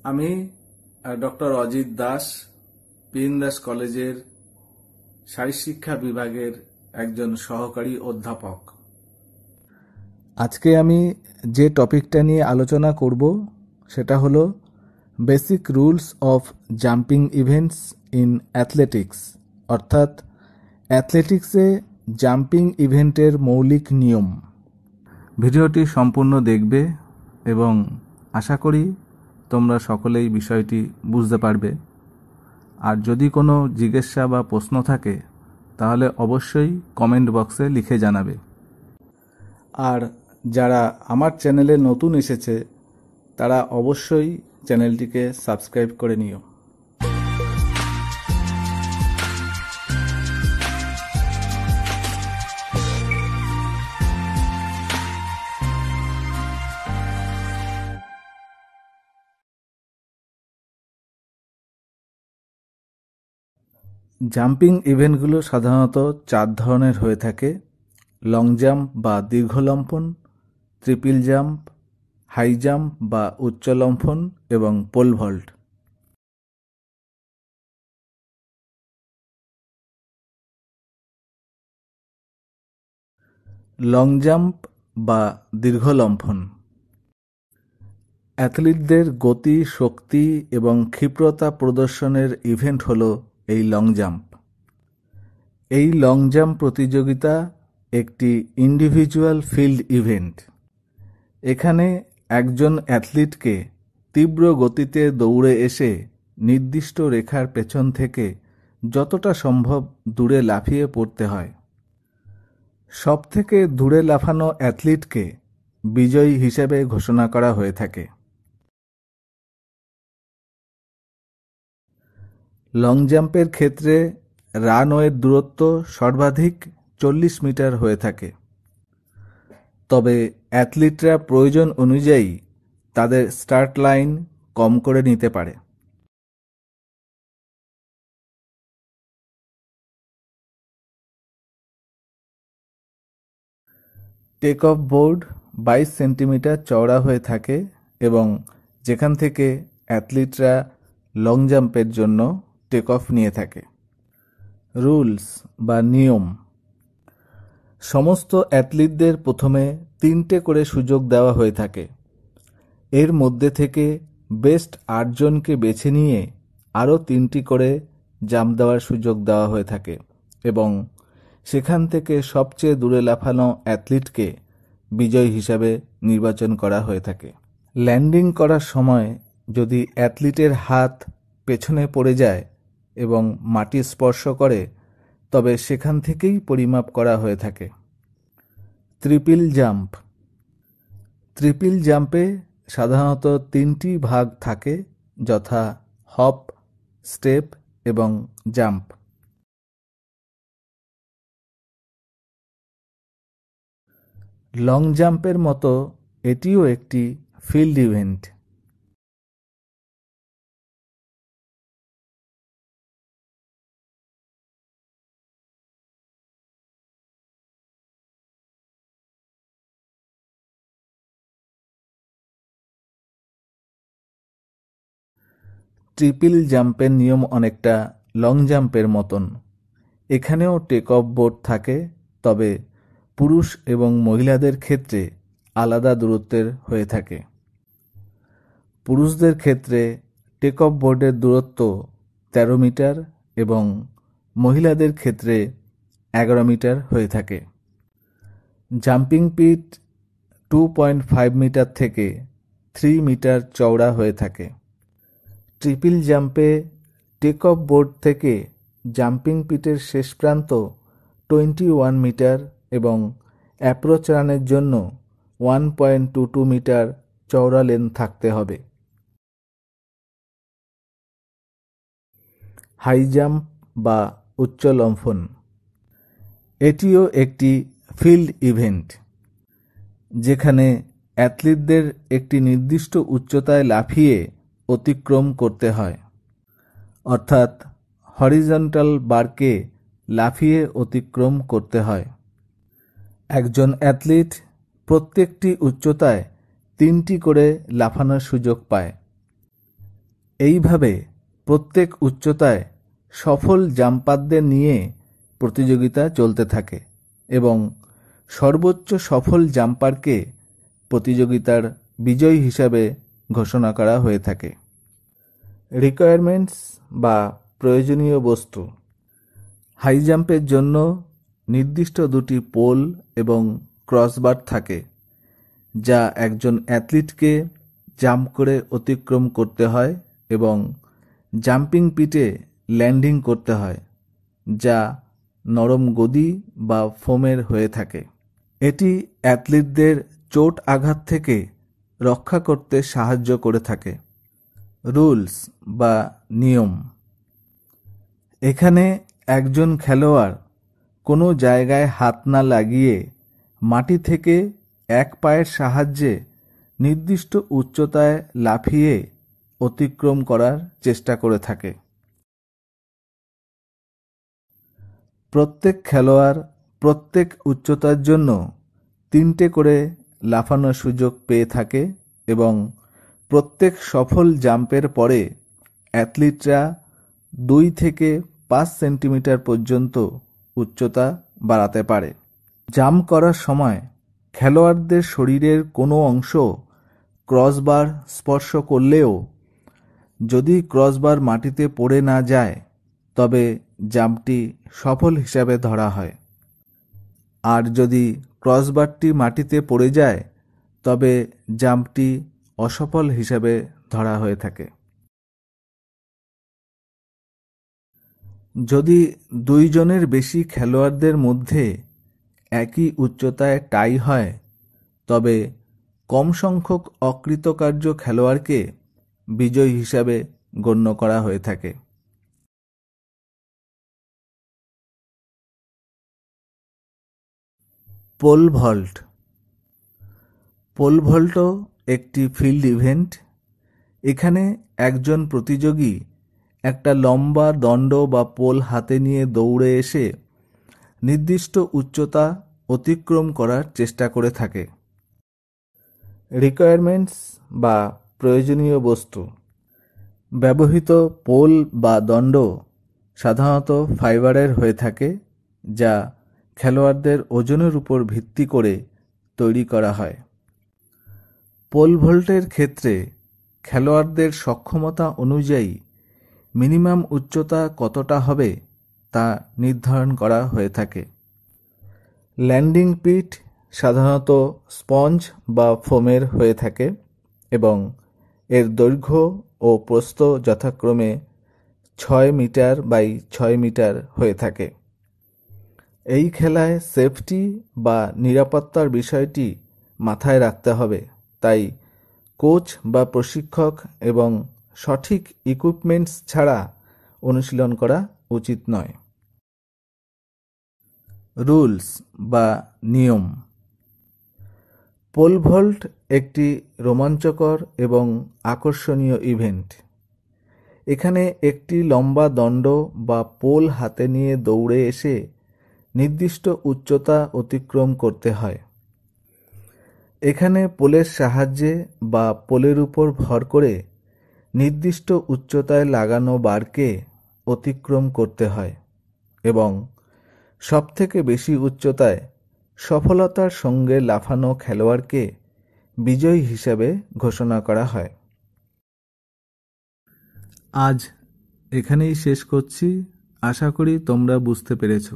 আমি doctor Ajit Das PN Das কলেজের শারীরশিক্ষা বিভাগের একজন সহকারী অধ্যাপক। আজকে আমি যে টপিকটা নিয়ে আলোচনা করব সেটা হলো basic rules of jumping events in athletics, অর্থাৎ অ্যাথলেটিক্সে জাম্পিং ইভেন্টের মৌলিক নিয়ম। ভিডিওটি সম্পূর্ণ দেখবে এবং আশা করি তোমরা সকলেই বিষয়টি বুঝতে পারবে। আর যদি কোনো জিজ্ঞাসা বা প্রশ্ন থাকে তাহলে অবশ্যই কমেন্ট বক্সে লিখে জানাবে। আর যারা আমার চ্যানেলে নতুন এসেছে তারা অবশ্যই চ্যানেলটিকে সাবস্ক্রাইব করে নিও। জাম্পিং ইভেন্টগুলো সাধারণত 4 ধরনের হয়ে থাকে: লং জাম্প বা দীর্ঘ লম্ফন, ট্রিপল জাম্প, হাই জাম্প বা উচ্চ লম্ফন এবং পোল ভল্ট। লং জাম্প বা দীর্ঘ লম্ফন অ্যাথলিটদের গতি, শক্তি এবং ক্ষিপ্রতা প্রদর্শনের ইভেন্ট হলো এই লং জাম্প। এই লং জাম্প প্রতিযোগিতা একটি ইন্ডিভিজুয়াল ফিল্ড ইভেন্ট। এখানে একজন অ্যাথলিটকে তীব্র গতিতে দৌড়ে এসে নির্দিষ্ট রেখার পেছন থেকে যতটা সম্ভব দূরে লাফিয়ে পড়তে হয়। সবথেকে দূরে লাফানো অ্যাথলিটকে বিজয়ী হিসেবে ঘোষণা করা হয়ে থাকে। লং জাম্পের ক্ষেত্রে রানওয়ের দূরত্ব সর্বাধিক 40 মিটার হয়ে থাকে, তবে অ্যাথলিটরা প্রয়োজন অনুযায়ী তাদের স্টার্ট লাইন কম করে নিতে পারে। টেক অফ বোর্ড 22 সেন্টিমিটার চওড়া হয়ে থাকে এবং যেখান থেকে অ্যাথলিটরা লং জাম্পের জন্য টেক অফ নিয়ে থাকে। রুলস বা নিয়ম: সমস্ত অ্যাথলিটদের প্রথমে 3টে করে সুযোগ দেওয়া হয়ে থাকে। এর মধ্যে থেকে বেস্ট 8 জনকে বেছে নিয়ে আরও 3টি করে জাম্প দেওয়ার সুযোগ দেওয়া হয়ে থাকে এবং সেখান থেকে সবচেয়ে দূরে লাফানো অ্যাথলিটকে বিজয়ী হিসাবে নির্বাচন করা হয়ে থাকে। ল্যান্ডিং করার সময় যদি অ্যাথলিটের হাত পেছনে পড়ে যায় এবং মাটি স্পর্শ করে তবে সেখান থেকেই পরিমাপ করা হয়ে থাকে। ট্রিপল জাম্প: ট্রিপল জাম্পে সাধারণত 3টি ভাগ থাকে, যথা হপ, স্টেপ এবং জাম্প। লং জাম্পের মতো এটিও একটি ফিল্ড ইভেন্ট। ট্রিপল জাম্পের নিয়ম অনেকটা লং জাম্পের মতন। এখানেও টেক অফ বোর্ড থাকে, তবে পুরুষ এবং মহিলাদের ক্ষেত্রে আলাদা দূরত্বের হয়ে থাকে। পুরুষদের ক্ষেত্রে টেক অফ বোর্ডের দূরত্ব 13 মিটার এবং মহিলাদের ক্ষেত্রে 11 মিটার হয়ে থাকে। জাম্পিং পিট 2.5 মিটার থেকে 3 মিটার চওড়া হয়ে থাকে। ট্রিপল জাম্পে টেক অফ বোর্ড থেকে জাম্পিং পিটের শেষ প্রান্ত 21 মিটার এবং অ্যাপ্রোচ রানের জন্য 1.22 মিটার চওড়া লেন থাকতে হবে। হাই জাম্প বা উচ্চ লম্ফন এটিও একটি ফিল্ড ইভেন্ট, যেখানে অ্যাথলিটদের একটি নির্দিষ্ট উচ্চতায় লাফিয়ে অতিক্রম করতে হয়, অর্থাৎ হরিজন্টাল বারকে লাফিয়ে অতিক্রম করতে হয়। একজন অ্যাথলিট প্রত্যেকটি উচ্চতায় 3টি করে লাফানোর সুযোগ পায়। এইভাবে প্রত্যেক উচ্চতায় সফল জাম্পারদের নিয়ে প্রতিযোগিতা চলতে থাকে এবং সর্বোচ্চ সফল জাম্পারকে প্রতিযোগিতার বিজয়ী হিসাবে ঘোষণা করা হয়ে থাকে। রিকোয়ারমেন্টস বা প্রয়োজনীয় বস্তু। হাই জাম্পের জন্য নির্দিষ্ট দুটি পোল এবং ক্রসবার থাকে, যা একজন অ্যাথলিটকে জাম্প করে অতিক্রম করতে হয় এবং জাম্পিং পিটে ল্যান্ডিং করতে হয়, যা নরম গদি বা ফোমের হয়ে থাকে। এটি অ্যাথলিটদের চোট আঘাত থেকে রক্ষা করতে সাহায্য করে থাকে। রুলস বা নিয়ম। এখানে একজন খেলোয়াড় কোনো জায়গায় হাত না লাগিয়ে মাটি থেকে এক পায়ের সাহায্যে নির্দিষ্ট উচ্চতায় লাফিয়ে অতিক্রম করার চেষ্টা করে থাকে। প্রত্যেক খেলোয়াড় প্রত্যেক উচ্চতার জন্য 3টে করে লাফানোর সুযোগ পেয়ে থাকে এবং প্রত্যেক সফল জাম্পের পরে অ্যাথলিটরা 2 থেকে 5 সেন্টিমিটার পর্যন্ত উচ্চতা বাড়াতে পারে। জাম্প করার সময় খেলোয়াড়দের শরীরের কোনো অংশ ক্রসবার স্পর্শ করলেও যদি ক্রসবার মাটিতে পড়ে না যায় তবে জাম্পটি সফল হিসাবে ধরা হয়, আর যদি ক্রসবারটি মাটিতে পড়ে যায় তবে জাম্পটি অসফল হিসাবে ধরা হয়ে থাকে। যদি 2 জনের বেশি খেলোয়াড়দের মধ্যে একই উচ্চতায় টাই হয় তবে কম সংখ্যক অকৃতকার্য খেলোয়াড়কে বিজয়ী হিসাবে গণ্য করা হয়ে থাকে। Pole vault. পোল ভল্টও একটি ফিল্ড ইভেন্ট। এখানে একজন প্রতিযোগী একটা লম্বা দণ্ড বা পোল হাতে নিয়ে দৌড়ে এসে নির্দিষ্ট উচ্চতা অতিক্রম করার চেষ্টা করে থাকে। রিকোয়ারমেন্টস বা প্রয়োজনীয় বস্তু। ব্যবহৃত পোল বা দণ্ড সাধারণত ফাইবারের হয়ে থাকে, যা খেলোয়াড়দের ওজনের উপর ভিত্তি করে তৈরি করা হয়। পোল ভল্টের ক্ষেত্রে খেলোয়াড়দের সক্ষমতা অনুযায়ী মিনিমাম উচ্চতা কতটা হবে তা নির্ধারণ করা হয়ে থাকে। ল্যান্ডিং পিট সাধারণত স্পঞ্জ বা ফোমের হয়ে থাকে এবং এর দৈর্ঘ্য ও প্রস্থ যথাক্রমে 6 মিটার বাই 6 মিটার হয়ে থাকে। এই খেলায় সেফটি বা নিরাপত্তার বিষয়টি মাথায় রাখতে হবে, তাই কোচ বা প্রশিক্ষক এবং সঠিক ইকুইপমেন্টস ছাড়া অনুশীলন করা উচিত নয়। রুলস বা নিয়ম। পোল ভল্ট একটি রোমাঞ্চকর এবং আকর্ষণীয় ইভেন্ট। এখানে একটি লম্বা দণ্ড বা পোল হাতে নিয়ে দৌড়ে এসে নির্দিষ্ট উচ্চতা অতিক্রম করতে হয়। এখানে পোলের সাহায্যে বা পোলের উপর ভর করে নির্দিষ্ট উচ্চতায় লাগানো বারকে অতিক্রম করতে হয় এবং সবথেকে বেশি উচ্চতায় সফলতার সঙ্গে লাফানো খেলোয়াড়কে বিজয়ী হিসাবে ঘোষণা করা হয়। আজ এখানেই শেষ করছি। আশা করি তোমরা বুঝতে পেরেছো।